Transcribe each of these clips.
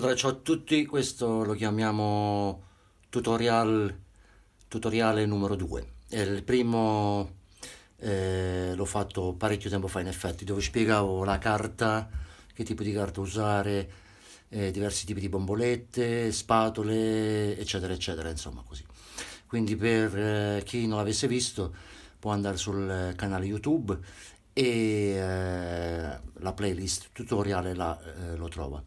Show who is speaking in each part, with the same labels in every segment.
Speaker 1: Allora, ciao a tutti, questo lo chiamiamo tutoriale numero 2. Il primo l'ho fatto parecchio tempo fa in effetti, dove spiegavo la carta, che tipo di carta usare, diversi tipi di bombolette, spatole, eccetera, eccetera, insomma così. Quindi per chi non l'avesse visto può andare sul canale YouTube e la playlist tutoriale là lo trova.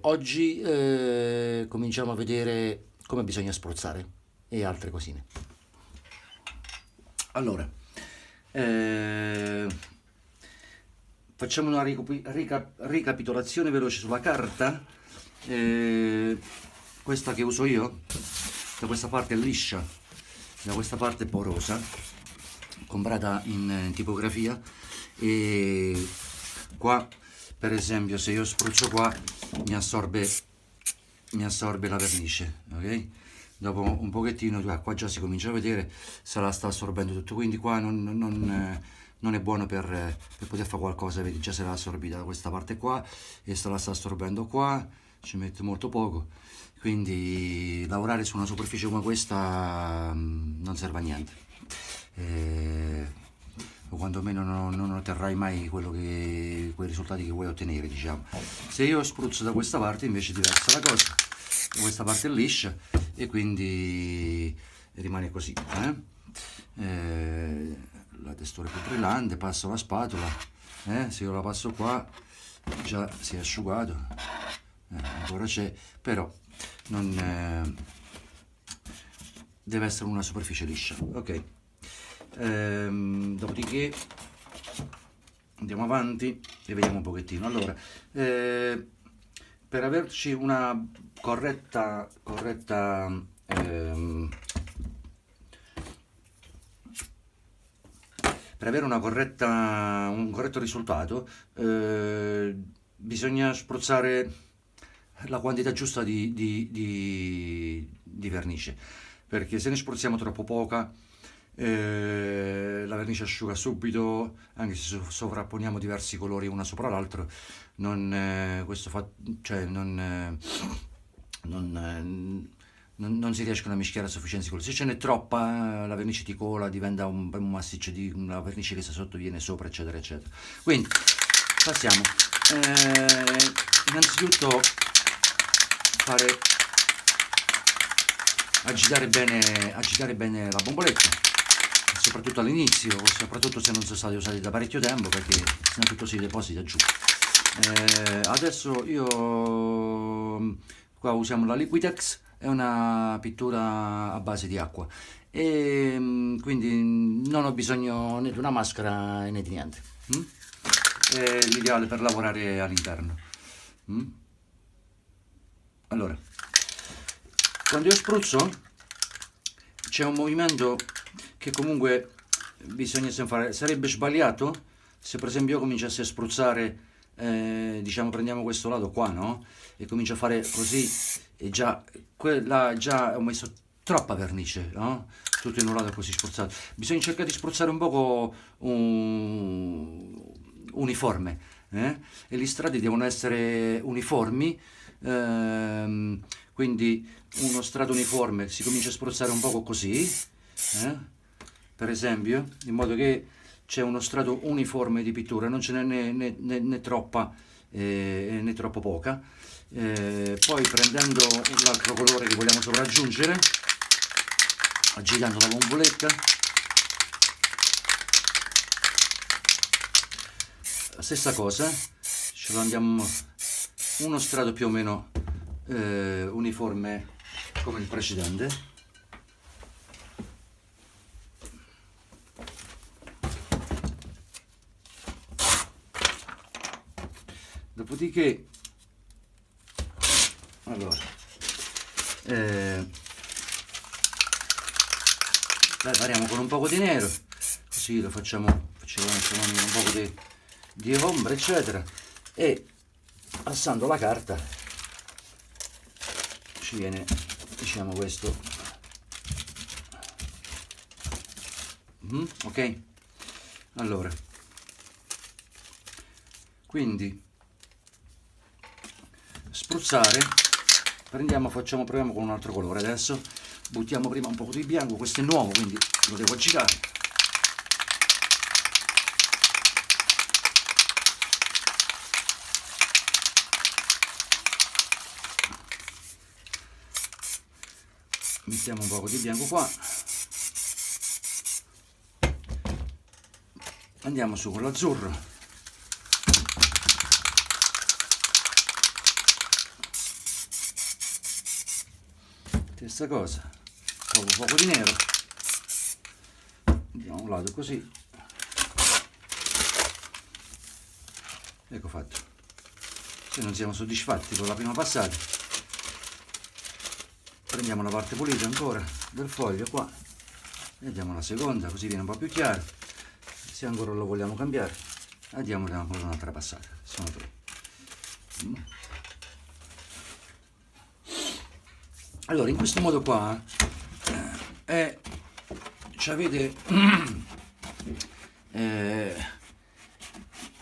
Speaker 1: Oggi cominciamo a vedere come bisogna spruzzare e altre cosine. Allora, eh, facciamo una ricapitolazione veloce sulla carta. Questa che uso io, da questa parte è liscia, da questa parte è porosa, comprata in tipografia, e qua per esempio se io spruzzo qua mi assorbe la vernice, ok? Dopo un pochettino qua già si comincia a vedere se la sta assorbendo tutto, quindi qua non è buono per poter fare qualcosa, vedi già se l'ha assorbita da questa parte qua e se la sta assorbendo qua, ci mette molto poco, quindi lavorare su una superficie come questa non serve a niente. O quantomeno non otterrai mai quei risultati che vuoi ottenere, diciamo. Se io spruzzo da questa parte invece è diversa la cosa, questa parte è liscia e quindi rimane così, la textura è più brillante, passo la spatola, se io la passo qua già si è asciugato, ancora c'è, però non deve essere una superficie liscia, ok. Dopodiché andiamo avanti e vediamo un pochettino. Allora, per averci una corretta per avere un corretto risultato, bisogna spruzzare la quantità giusta di vernice, perché se ne spruzziamo troppo poca la vernice asciuga subito, anche se sovrapponiamo diversi colori una sopra l'altro, questo fa, cioè non si riescono a mischiare a sufficienza colori. Se ce n'è troppa, la vernice ti cola, diventa un massiccio di una vernice che sta sotto viene sopra, eccetera, eccetera. Quindi passiamo. Innanzitutto agitare bene la bomboletta, soprattutto all'inizio, soprattutto se non sono stati usati da parecchio tempo, perché sennò tutto si deposita giù. Adesso io qua usiamo la Liquitex, è una pittura a base di acqua e quindi non ho bisogno né di una maschera né di niente. È l'ideale per lavorare all'interno. Allora, quando io spruzzo c'è un movimento che comunque bisogna sempre fare. Sarebbe sbagliato se per esempio io cominciassi a spruzzare, diciamo prendiamo questo lato qua, no? E comincio a fare così e già ho messo troppa vernice, no? Tutto in un lato così spruzzato. Bisogna cercare di spruzzare un poco uniforme, e gli strati devono essere uniformi, quindi uno strato uniforme si comincia a spruzzare un poco così, per esempio, in modo che c'è uno strato uniforme di pittura, non ce n'è né troppa né troppo poca. Poi prendendo l'altro colore che vogliamo sopraggiungere, agitando la bomboletta, la stessa cosa, ce lo andiamo uno strato più o meno uniforme come il precedente. Dopodiché, allora, variamo con un poco di nero, così lo facciamo un poco di ombra, eccetera, e passando la carta ci viene, diciamo, questo, ok? Allora, quindi spruzzare, proviamo con un altro colore. Adesso buttiamo prima un po' di bianco, questo è nuovo quindi lo devo girare. Mettiamo un po' di bianco qua, andiamo su con l'azzurro, stessa cosa, poco di nero, andiamo a un lato così, ecco fatto. Se non siamo soddisfatti con la prima passata, prendiamo la parte pulita ancora del foglio qua e diamo la seconda, così viene un po' più chiaro. Se ancora lo vogliamo cambiare, diamo ancora un'altra passata. Sono 3. Allora, in questo modo qua avete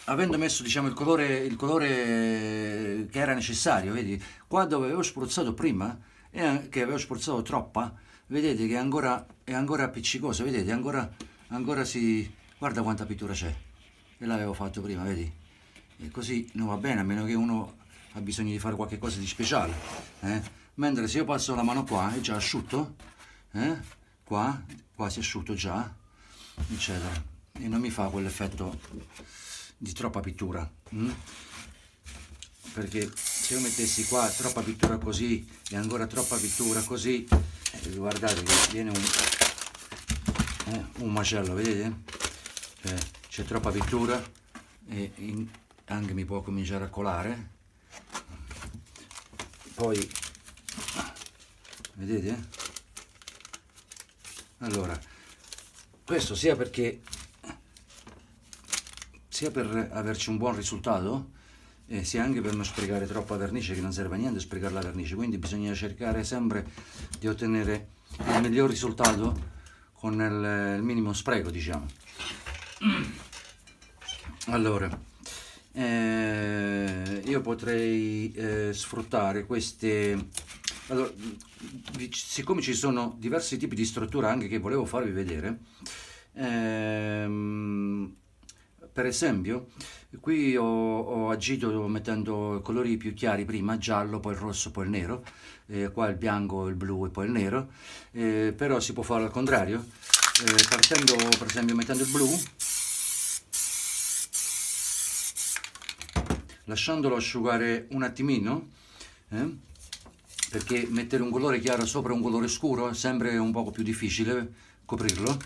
Speaker 1: avendo messo, diciamo, il colore che era necessario, vedi, qua dove avevo spruzzato prima, che avevo spruzzato troppa, vedete che è ancora appiccicoso, vedete, ancora si, guarda quanta pittura c'è, e l'avevo fatto prima, vedi, e così non va bene, a meno che uno ha bisogno di fare qualche cosa di speciale, mentre se io passo la mano qua è già asciutto, qua si è asciutto già, eccetera, e non mi fa quell'effetto di troppa pittura, perché se io mettessi qua troppa pittura così e ancora troppa pittura così, guardate che viene un macello, vedete? C'è troppa pittura e anche mi può cominciare a colare, poi vedete? Allora, questo sia per averci un buon risultato, sia anche per non sprecare troppa vernice, che non serve a niente sprecare la vernice, quindi bisogna cercare sempre di ottenere il miglior risultato con il minimo spreco, diciamo. Allora, io potrei sfruttare queste. Allora, siccome ci sono diversi tipi di struttura anche che volevo farvi vedere, per esempio, qui ho agito mettendo colori più chiari prima, giallo, poi il rosso, poi il nero, qua il bianco, il blu e poi il nero, però si può fare al contrario, partendo per esempio mettendo il blu, lasciandolo asciugare un attimino, perché mettere un colore chiaro sopra un colore scuro è sempre un poco più difficile coprirlo,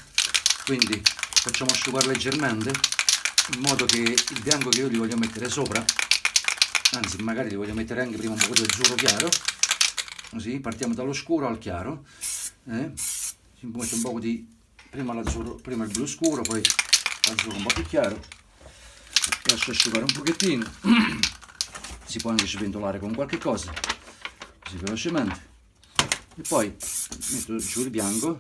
Speaker 1: quindi facciamo asciugare leggermente, in modo che il bianco che io gli voglio mettere sopra, anzi magari gli voglio mettere anche prima un po' di azzurro chiaro, così partiamo dallo scuro al chiaro, si mette un po' di, prima l'azzurro, prima il blu scuro, poi l'azzurro un po' più chiaro, lascio asciugare un pochettino, si può anche sventolare con qualche cosa, così velocemente, e poi metto giù il bianco.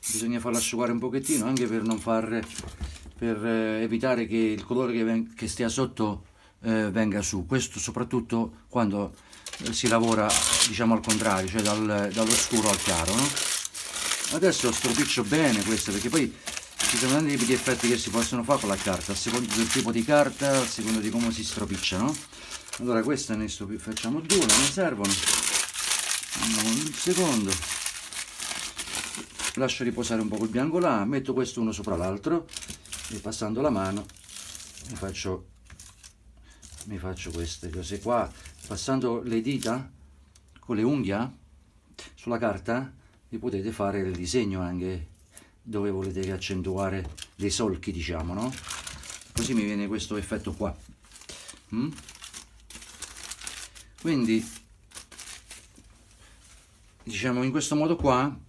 Speaker 1: Bisogna farlo asciugare un pochettino anche per evitare che il colore che stia sotto venga su, questo soprattutto quando si lavora, diciamo, al contrario, cioè dallo scuro al chiaro, no? Adesso stropiccio bene questo, perché poi ci sono tanti tipi di effetti che si possono fare con la carta, a seconda del tipo di carta, a seconda di come si stropiccia, no? Allora questa ne facciamo due, ne servono, andiamo un secondo. Lascio riposare un po' il bianco là, metto questo uno sopra l'altro e passando la mano mi faccio queste cose qua, passando le dita con le unghie sulla carta, vi potete fare il disegno anche dove volete accentuare dei solchi, diciamo, no? Così mi viene questo effetto qua. Quindi, diciamo, in questo modo qua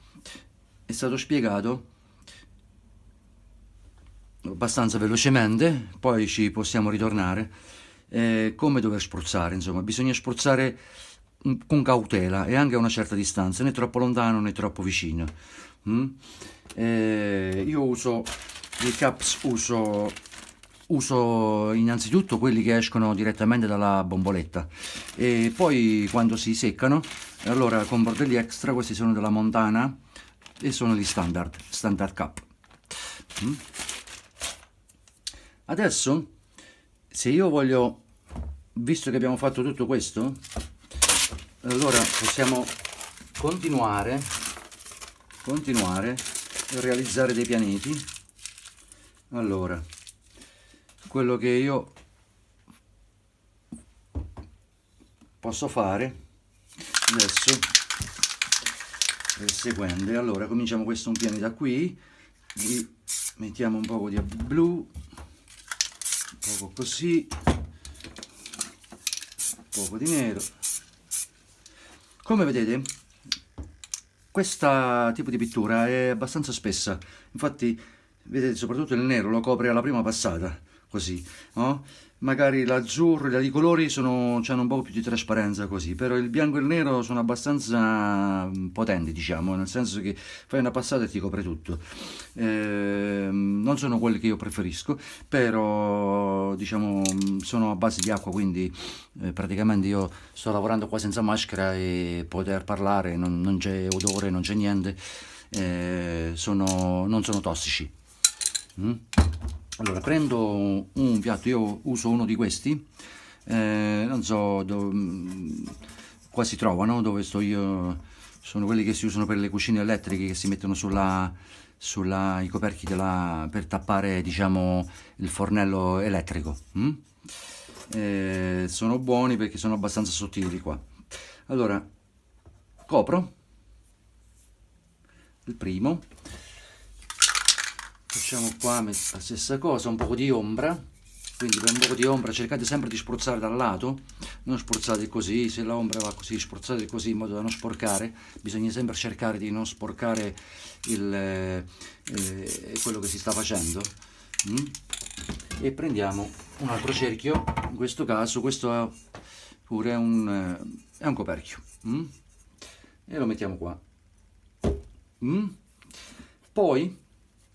Speaker 1: è stato spiegato abbastanza velocemente, poi ci possiamo ritornare, come dover spruzzare. Insomma, bisogna spruzzare con cautela e anche a una certa distanza, né troppo lontano né troppo vicino. Io uso i caps, uso uso innanzitutto quelli che escono direttamente dalla bomboletta e poi quando si seccano allora compro degli extra. Questi sono della Montana e sono gli standard cup. Adesso se io voglio, visto che abbiamo fatto tutto questo, allora possiamo continuare a realizzare dei pianeti. Allora, quello che io posso fare adesso è il seguente. Allora cominciamo questo un pianeta da qui, gli mettiamo un po' di blu, un po' così, un po' di nero. Come vedete questo tipo di pittura è abbastanza spessa, infatti vedete soprattutto il nero lo copre alla prima passata, così, no? Magari l'azzurro, i colori hanno un po' più di trasparenza così, però il bianco e il nero sono abbastanza potenti, diciamo, nel senso che fai una passata e ti copre tutto. Non sono quelli che io preferisco, però diciamo sono a base di acqua, quindi praticamente io sto lavorando qua senza maschera e poter parlare, non c'è odore, non c'è niente, non sono tossici. Allora prendo un piatto, io uso uno di questi, non so qua si trovano dove sto io, sono quelli che si usano per le cucine elettriche, che si mettono i coperchi per tappare, diciamo, il fornello elettrico. Sono buoni perché sono abbastanza sottili qua. Allora copro il primo. Facciamo qua la stessa cosa, un po' di ombra, quindi per un po' di ombra cercate sempre di spruzzare dal lato, non spruzzate così, se l'ombra va così spruzzate così in modo da non sporcare, bisogna sempre cercare di non sporcare quello che si sta facendo. E prendiamo un altro cerchio, in questo caso questo è pure è un coperchio, e lo mettiamo qua. Poi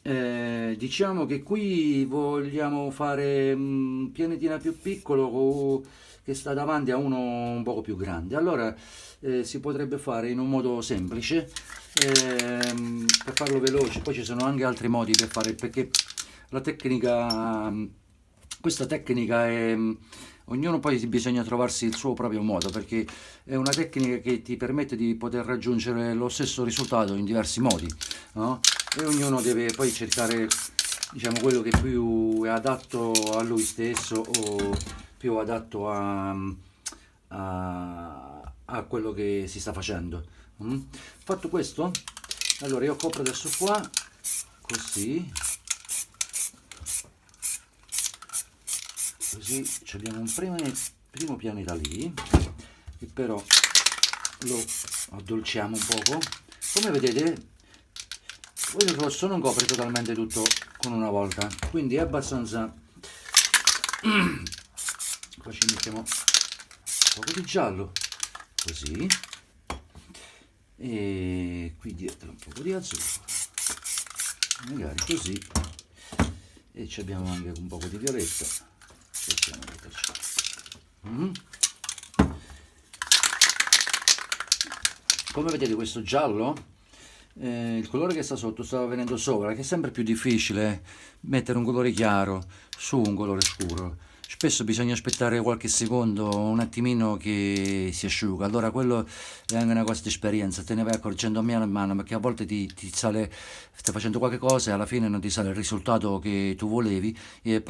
Speaker 1: diciamo che qui vogliamo fare un pianetina più piccolo che sta davanti a uno un poco più grande. Allora si potrebbe fare in un modo semplice, per farlo veloce. Poi ci sono anche altri modi per fare, perché questa tecnica è, ognuno poi bisogna trovarsi il suo proprio modo, perché è una tecnica che ti permette di poter raggiungere lo stesso risultato in diversi modi, no? E ognuno deve poi cercare, diciamo, quello che più è adatto a lui stesso o più adatto a quello che si sta facendo. Fatto questo, allora io copro adesso qua così abbiamo un primo pianeta lì, che però lo addolciamo un poco. Come vedete il rosso non copre totalmente tutto con una volta, quindi è abbastanza. Qua ci mettiamo un po' di giallo così, e qui dietro un po' di azzurro magari così, e ci abbiamo anche un po' di violetta. Come vedete questo giallo, il colore che sta sotto sta venendo sopra, che è sempre più difficile mettere un colore chiaro su un colore scuro. Spesso bisogna aspettare qualche secondo, un attimino, che si asciuga. Allora quello è anche una cosa di esperienza, te ne vai accorgendo mano a mano, perché a volte ti sale, stai facendo qualche cosa e alla fine non ti sale il risultato che tu volevi, e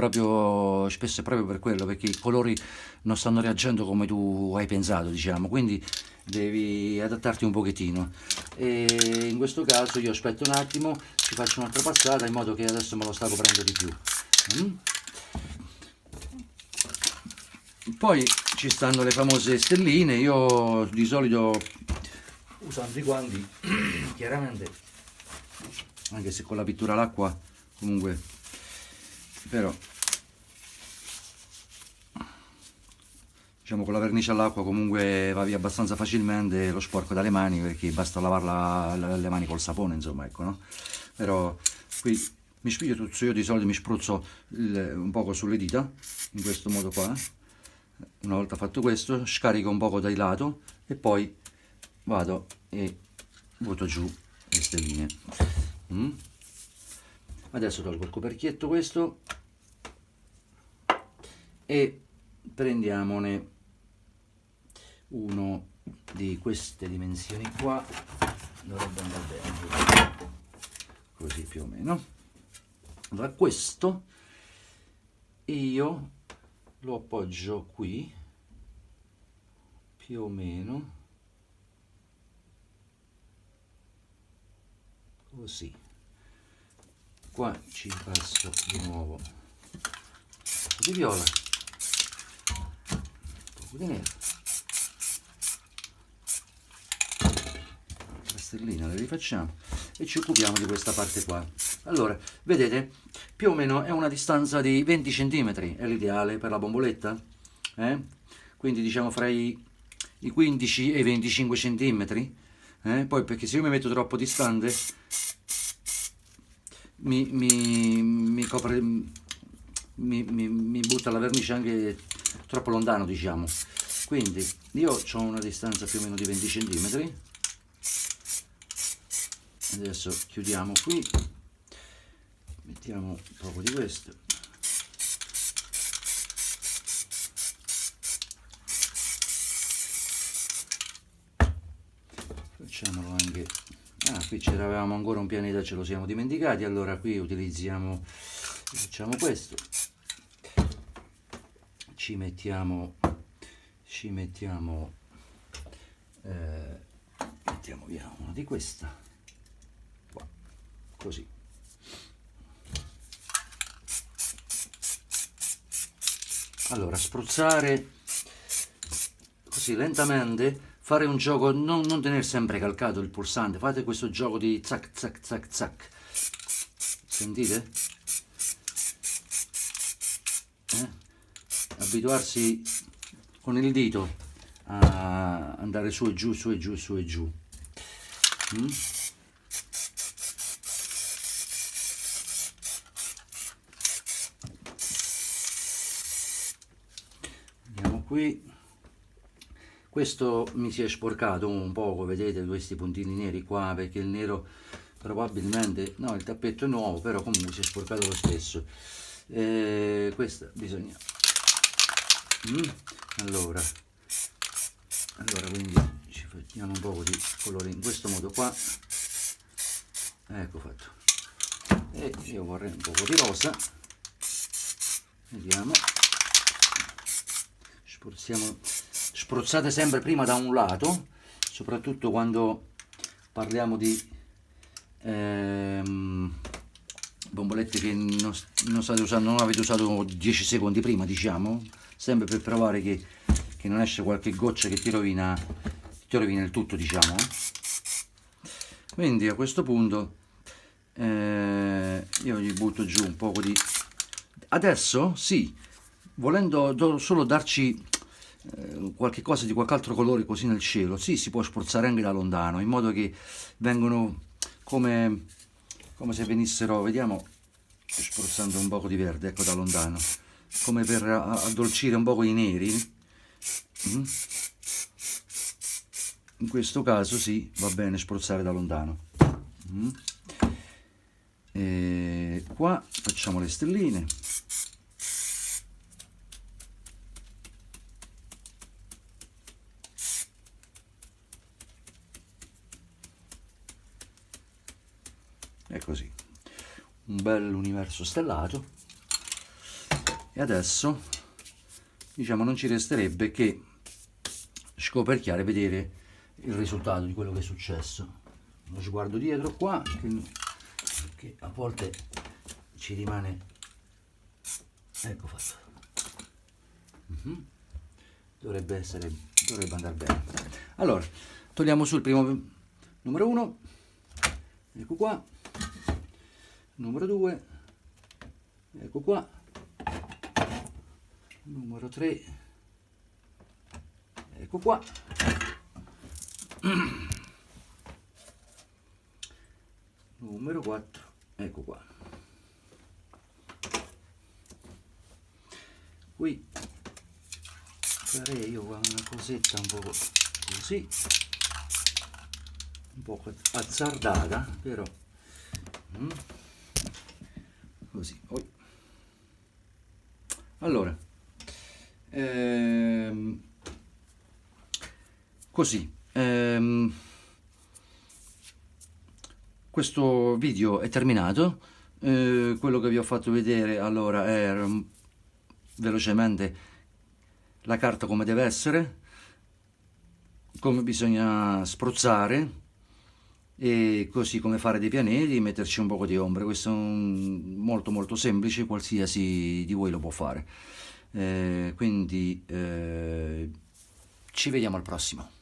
Speaker 1: spesso è proprio per quello, perché i colori non stanno reagendo come tu hai pensato, diciamo, quindi devi adattarti un pochettino. E in questo caso io aspetto un attimo, ci faccio un'altra passata in modo che adesso me lo sta coprendo di più. Poi ci stanno le famose stelline. Io di solito, usando i guanti chiaramente, anche se con la pittura all'acqua comunque, però diciamo con la vernice all'acqua comunque va via abbastanza facilmente lo sporco dalle mani, perché basta lavarla le mani col sapone, insomma, ecco, no? Però qui mi spruzzo, io di solito mi spruzzo un poco sulle dita, in questo modo qua. Una volta fatto questo, scarico un poco dai lato e poi vado e butto giù le stelline. Adesso tolgo il coperchietto questo e prendiamone uno di queste dimensioni qua, dovrebbe andare bene, così più o meno. Allora questo io lo appoggio qui, più o meno, così. Qua ci passo di nuovo un po' di viola, un po' di nero, la stellina le rifacciamo e ci occupiamo di questa parte qua. Allora, vedete, più o meno è una distanza di 20 cm, è l'ideale per la bomboletta, quindi diciamo fra i 15 e i 25 cm, poi perché se io mi metto troppo distante mi copre, mi butta la vernice anche troppo lontano, diciamo. Quindi io ho una distanza più o meno di 20 cm. Adesso chiudiamo qui, mettiamo un poco di questo. Facciamolo anche, qui c'eravamo ancora un pianeta, ce lo siamo dimenticati, allora qui facciamo questo, ci mettiamo via una di questa qua, così. Allora spruzzare così lentamente, fare un gioco, non tenere sempre calcato il pulsante, fate questo gioco di zac zac zac zac, sentite? Abituarsi con il dito a andare su e giù, su e giù, su e giù. Andiamo qui. Questo mi si è sporcato un poco, vedete questi puntini neri qua, perché il nero probabilmente, no, il tappetto è nuovo, però comunque si è sporcato lo stesso. Questa bisogna, allora quindi ci facciamo un po' di colore in questo modo qua, ecco fatto. E io vorrei un po' di rosa, vediamo, spruzzate sempre prima da un lato, soprattutto quando parliamo di bombolette che non state usando, non avete usato 10 secondi prima, diciamo, sempre per provare che non esce qualche goccia che ti rovina il tutto, diciamo. Quindi a questo punto io gli butto giù un poco di, adesso sì, volendo solo darci qualche cosa di qualche altro colore così nel cielo, sì, si può spruzzare anche da lontano, in modo che vengono come se venissero, vediamo, spruzzando un poco di verde, ecco, da lontano, come per addolcire un poco i neri. In questo caso sì, va bene spruzzare da lontano. E qua facciamo le stelline. E così, un bel universo stellato. E adesso, diciamo, non ci resterebbe che scoperchiare e vedere il risultato di quello che è successo. Uno sguardo dietro qua, che a volte ci rimane, ecco fatto. Dovrebbe andare bene. Allora, togliamo sul primo, numero 1, ecco qua, numero 2, ecco qua, numero 3, ecco qua, numero 4, ecco qua. qui farei io una cosetta un po' così, un po' azzardata, però così. Allora, così, questo video è terminato. Quello che vi ho fatto vedere allora è velocemente la carta come deve essere, come bisogna spruzzare e così come fare dei pianeti, metterci un po' di ombre. Questo è molto semplice, qualsiasi di voi lo può fare. Quindi ci vediamo al prossimo.